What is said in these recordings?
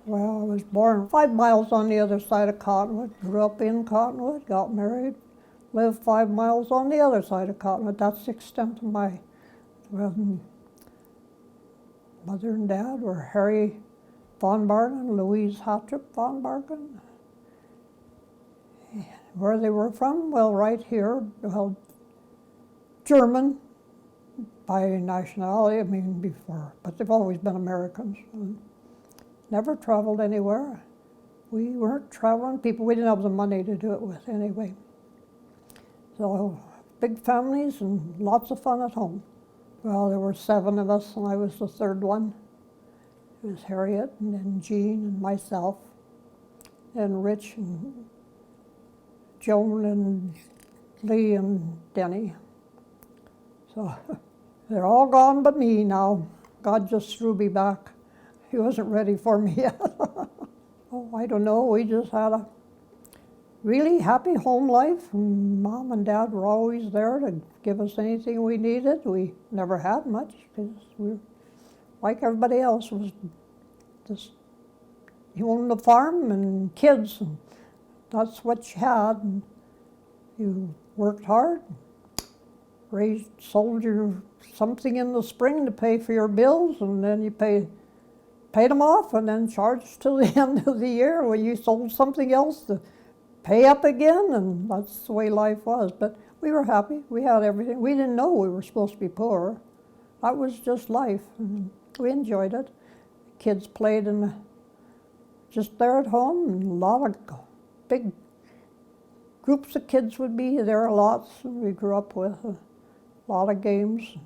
Well, I was born 5 miles on the other side of Cottonwood, grew up in Cottonwood, got married, lived 5 miles on the other side of Cottonwood. That's the extent of my mother and dad were Harry von Bargen, Louise Hatrip von Bargen. Where they were from? Well, right here, well, German by nationality, I mean before, but they've always been Americans. Never traveled anywhere. We weren't traveling people. We didn't have the money to do it with anyway. So big families and lots of fun at home. Well, there were 7 of us and I was the 3rd one. It was Harriet and then Jean and myself and Rich and Joan and Lee and Denny. So they're all gone but me now. God just threw me back. He wasn't ready for me yet. Oh, I don't know, we just had a really happy home life. And Mom and Dad were always there to give us anything we needed. We never had much because we were, like everybody else, was just, you owned a farm and kids, and that's what you had. And you worked hard, sold your something in the spring to pay for your bills, and then you paid them off and then charged till the end of the year when you sold something else to pay up again, and that's the way life was. But we were happy. We had everything. We didn't know we were supposed to be poor. That was just life, and we enjoyed it. Kids played just there at home, and a lot of big groups of kids would be there lots, and we grew up with a lot of games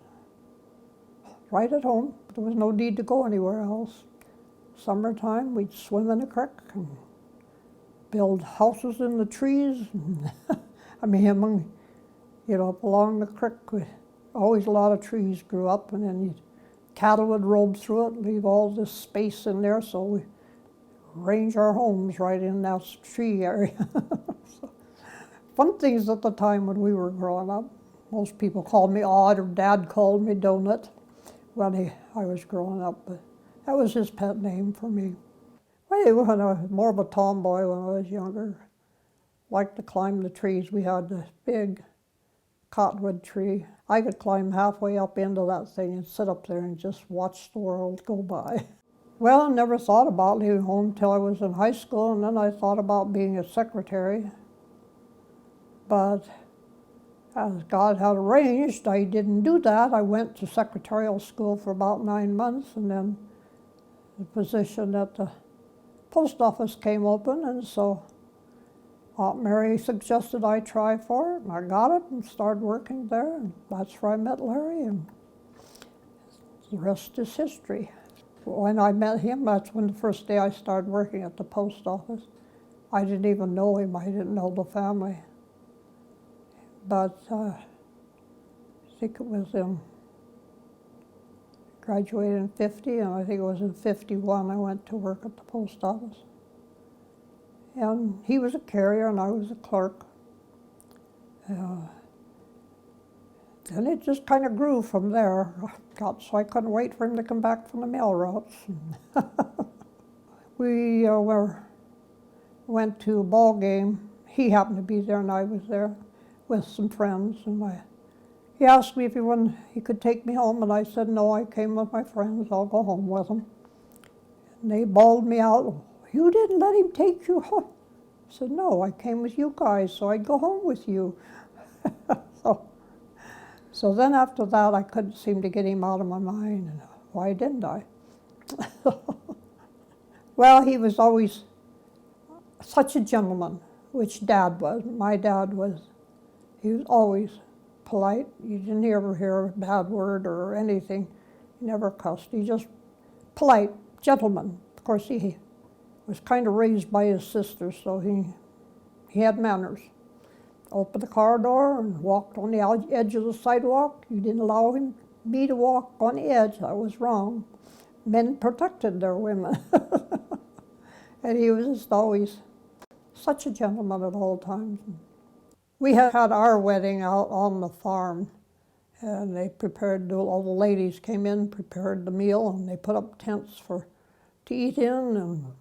right at home. There was no need to go anywhere else. Summertime, we'd swim in the creek and build houses in the trees. I mean, up along the creek, always a lot of trees grew up, and then cattle would roam through it, leave all this space in there, so we arrange our homes right in that tree area. So, fun things at the time when we were growing up. Most people called me Odd, or Dad called me Donut when I was growing up, but that was his pet name for me. I was more of a tomboy when I was younger. Liked to climb the trees. We had this big cottonwood tree. I could climb halfway up into that thing and sit up there and just watch the world go by. Well, I never thought about leaving home until I was in high school, and then I thought about being a secretary. But as God had arranged, I didn't do that. I went to secretarial school for about 9 months, and then the position at the post office came open, and so Aunt Mary suggested I try for it, and I got it and started working there, and that's where I met Larry, and the rest is history. When I met him, that's when the first day I started working at the post office. I didn't even know him. I didn't know the family. But I think it was graduated in 50, and I think it was in 51 I went to work at the post office. And he was a carrier and I was a clerk. And it just kind of grew from there. So I couldn't wait for him to come back from the mail routes. We went to a ball game. He happened to be there and I was there with some friends. And he asked me if he could take me home, and I said, no, I came with my friends, I'll go home with them. And they bawled me out, you didn't let him take you home. I said, no, I came with you guys, so I'd go home with you. So then after that, I couldn't seem to get him out of my mind. And why didn't I? Well, he was always such a gentleman, which Dad was. My dad was. He was always polite. You didn't ever hear a bad word or anything. He never cussed. He just polite, gentleman. Of course, he was kind of raised by his sister, so he had manners. Opened the car door and walked on the edge of the sidewalk. You didn't allow me to walk on the edge. That was wrong. Men protected their women. And he was just always such a gentleman at all times. We had our wedding out on the farm, and they prepared, all the ladies came in, prepared the meal, and they put up tents to eat in, and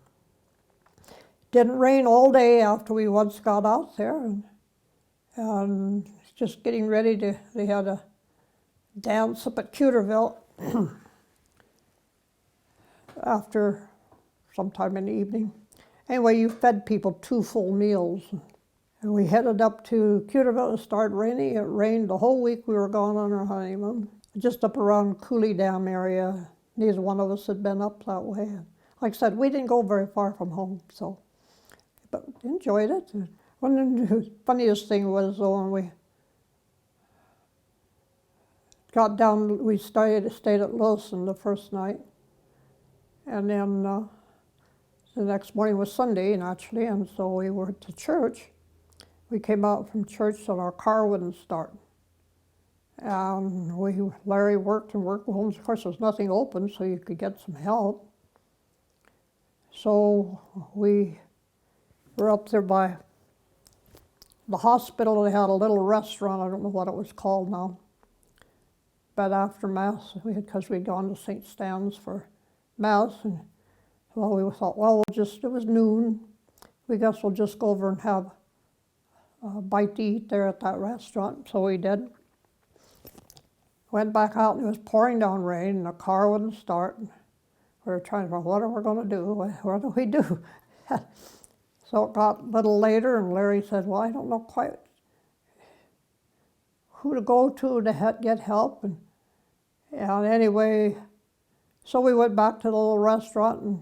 didn't rain all day after we once got out there, and just getting ready to, they had a dance up at Cuterville after sometime in the evening. Anyway, you fed people 2 full meals. And we headed up to Cuterville. It started raining. It rained the whole week we were gone on our honeymoon. Just up around Cooley Dam area. Neither one of us had been up that way. Like I said, we didn't go very far from home, so, but enjoyed it. One of the funniest thing was when we got down, we stayed at Wilson the first night, and then the next morning was Sunday, naturally, and so we were to church. We came out from church and our car wouldn't start. And Larry worked and worked. Well, of course, there was nothing open, so you could get some help. So we were up there by the hospital. They had a little restaurant. I don't know what it was called now. But after Mass, because we'd gone to St. Stan's for Mass, and well, we thought, well, it was noon. We guess we'll just go over and have a bite to eat there at that restaurant. So we did. Went back out and it was pouring down rain and the car wouldn't start. We were trying to, what are we going to do? What do we do? So it got a little later and Larry said, well, I don't know quite who to go to get help. And anyway, so we went back to the little restaurant and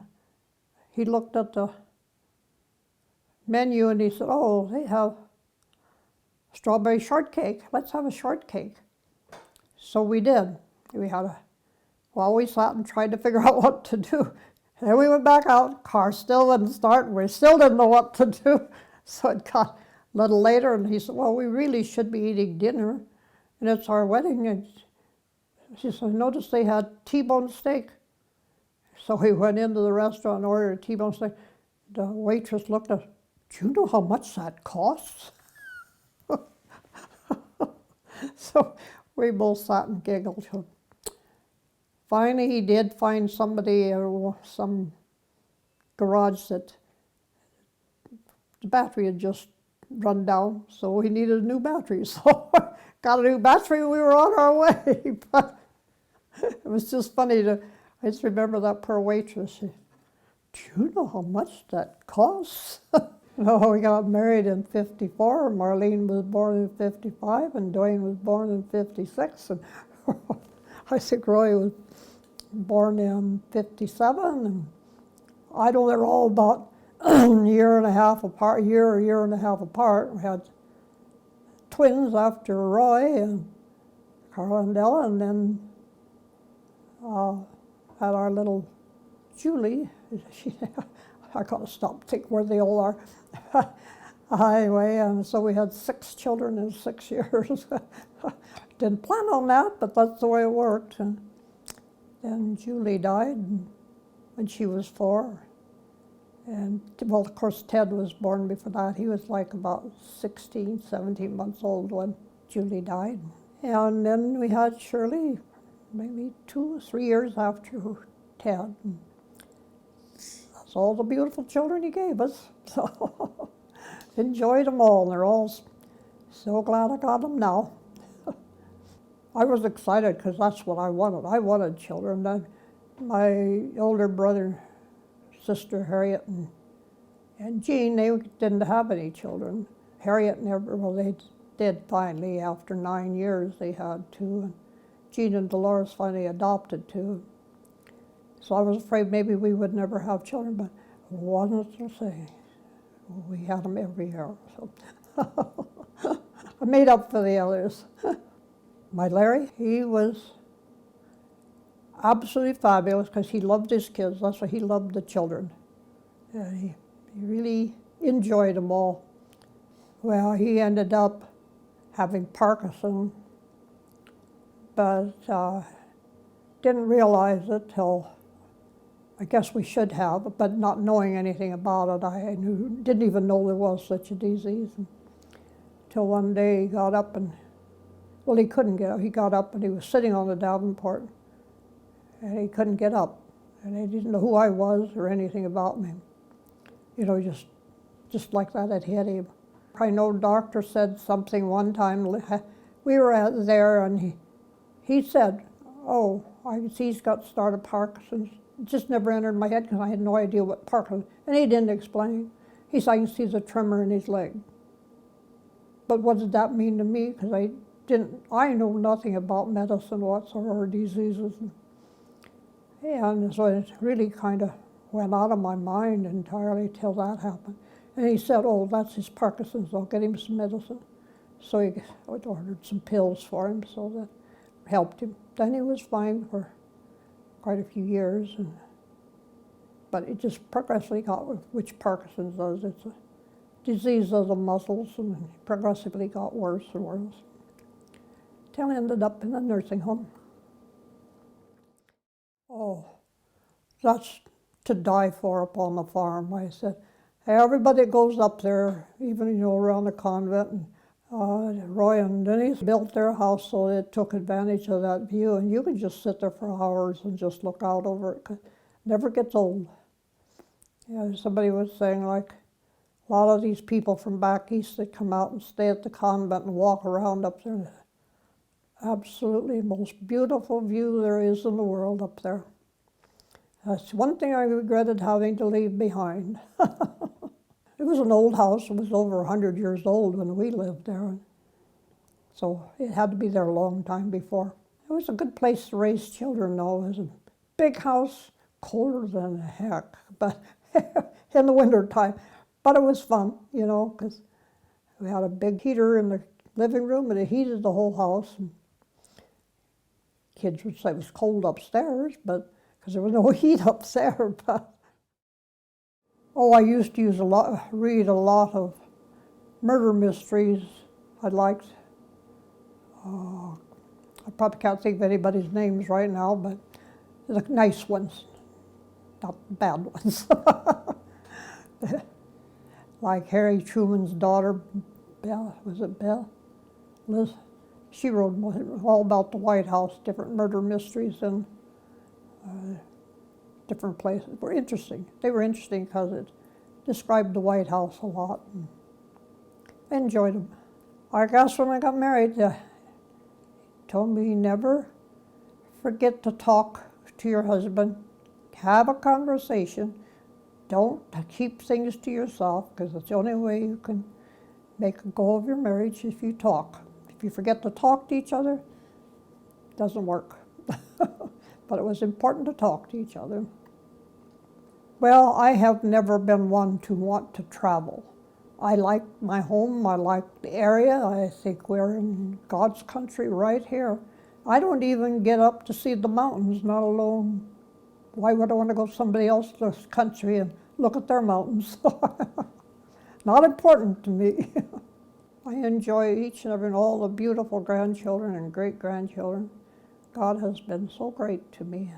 he looked at the menu and he said, oh, they have strawberry shortcake. Let's have a shortcake. So we did. We sat and tried to figure out what to do. And then we went back out, car still wouldn't start, and we still didn't know what to do. So it got a little later, and he said, well, we really should be eating dinner, and it's our wedding. And she said, I noticed they had T-bone steak. So we went into the restaurant and ordered a T-bone steak. The waitress looked at us, do you know how much that costs? So we both sat and giggled. Finally, he did find somebody, some garage that the battery had just run down, so he needed a new battery. So got a new battery and we were on our way. But it was just funny I just remember that poor waitress. Do you know how much that costs? No, we got married in '54. Marlene was born in '55, and Dwayne was born in '56. And I think Roy was born in '57. And I know they're all about a year and a half apart. We had twins after Roy and Carla and Ella, and then had our little Julie. I gotta stop thinking where they all are. Anyway, and so we had 6 children in 6 years. Didn't plan on that, but that's the way it worked. And then Julie died when she was 4. And, well, of course, Ted was born before that. He was like about 16, 17 months old when Julie died. And then we had Shirley maybe 2 or 3 years after Ted. And that's all the beautiful children he gave us. So enjoyed them all. They're all so glad I got them now. I was excited because that's what I wanted. I wanted children. Then my older brother, sister Harriet, and Jean, they didn't have any children. Harriet never, well, they did finally. After 9 years, they had 2. And Jean and Dolores finally adopted 2. So I was afraid maybe we would never have children, but it wasn't to say. We had them every year. So I made up for the others. My Larry, he was absolutely fabulous because he loved his kids. That's why he loved the children. He really enjoyed them all. Well, he ended up having Parkinson, but didn't realize it till, I guess we should have, but not knowing anything about it, I didn't even know there was such a disease. Until one day he got up and, well, he couldn't get up. He got up and he was sitting on the Davenport, and he couldn't get up. And he didn't know who I was or anything about me. You know, just just like that it hit him. I know doctor said something one time, we were there and he said, oh, I see he's got started Parkinson's. It just never entered my head because I had no idea what Parkinson's, and he didn't explain. He said, I can see the tremor in his leg. But what did that mean to me? Because I know nothing about medicine whatsoever, or diseases. And so it really kind of went out of my mind entirely till that happened. And he said, oh, that's his Parkinson's, I'll get him some medicine. So I ordered some pills for him, so that helped him. Then he was fine for quite a few years. But it just progressively got, which Parkinson's does, it's a disease of the muscles, and it progressively got worse and worse. Till he ended up in a nursing home. Oh, that's to die for up on the farm. I said, hey, everybody goes up there, even around the convent. And, Roy and Denise built their house so it took advantage of that view, and you could just sit there for hours and just look out over it. It never gets old. Yeah, somebody was saying, like, a lot of these people from back east that come out and stay at the convent and walk around up there. Absolutely most beautiful view there is in the world up there. That's one thing I regretted having to leave behind. It was an old house. It was over 100 years old when we lived there. So it had to be there a long time before. It was a good place to raise children, though. It was a big house, colder than heck, but in the winter time. But it was fun, because we had a big heater in the living room, and it heated the whole house. And kids would say it was cold upstairs, but because there was no heat up there. But oh, I used to read a lot of murder mysteries. I liked. I probably can't think of anybody's names right now, but the nice ones, not the bad ones. Like Harry Truman's daughter, Belle, was it Belle? Liz. She wrote all about the White House, different murder mysteries and different places. Were interesting. They were interesting because it described the White House a lot. And I enjoyed them. I guess when I got married, he told me never forget to talk to your husband, have a conversation. Don't keep things to yourself, because it's the only way you can make a go of your marriage if you talk. If you forget to talk to each other, it doesn't work. But it was important to talk to each other. Well, I have never been one to want to travel. I like my home, I like the area. I think we're in God's country right here. I don't even get up to see the mountains, not alone. Why would I want to go to somebody else's country and look at their mountains? Not important to me. I enjoy each and every and all the beautiful grandchildren and great-grandchildren. God has been so great to me.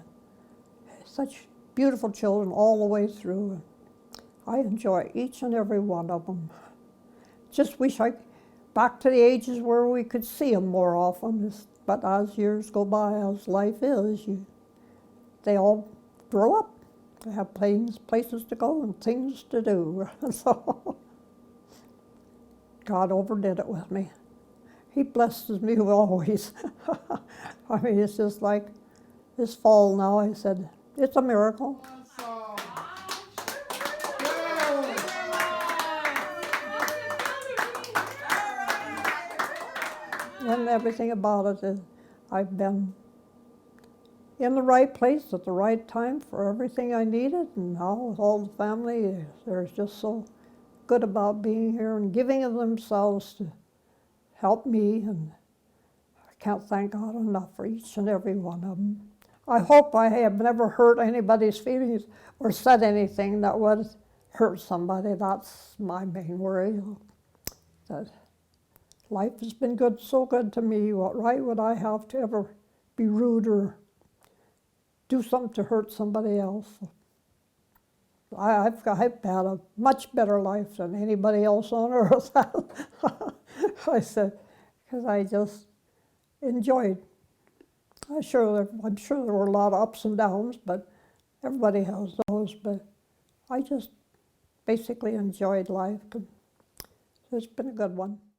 Such beautiful children all the way through. I enjoy each and every one of them. Just wish back to the ages where we could see them more often. But as years go by, as life is, they all grow up. They have places to go and things to do. So God overdid it with me. He blesses me always. I mean, it's just like this fall now, I said, it's a miracle. And everything about it is, I've been in the right place at the right time for everything I needed, and now with all the family, they're just so good about being here and giving of themselves to help me, and I can't thank God enough for each and every one of them. I hope I have never hurt anybody's feelings or said anything that would hurt somebody. That's my main worry. That life has been good, so good to me. What right would I have to ever be rude or do something to hurt somebody else? I've had a much better life than anybody else on earth. I said, because I just enjoyed. I'm sure there were a lot of ups and downs, but everybody has those. But I just basically enjoyed life. So it's been a good one.